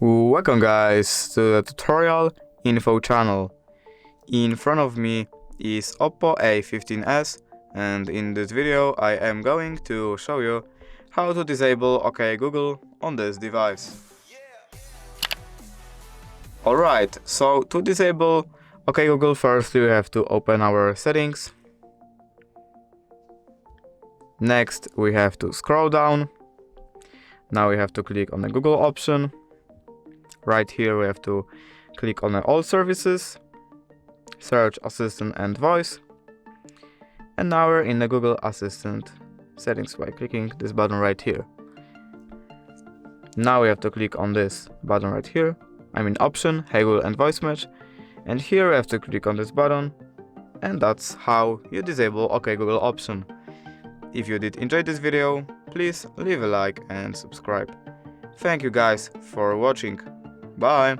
Welcome guys to the tutorial info channel. In front of me is OPPO A15s, and in this video I am going to show you how to disable OK Google on this device. Alright, so to disable OK Google, first you have to open our settings. Next we have to scroll down. Now we have to click on the Google option. Right here we have to click on all services, search assistant and voice, and now we're in the Google Assistant settings by clicking this button right here. Now we have to click on this button right here, option, Hey Google and voice match, and here we have to click on this button, and that's how you disable OK Google option. If you did enjoy this video, please leave a like and subscribe. Thank you guys for watching. Bye!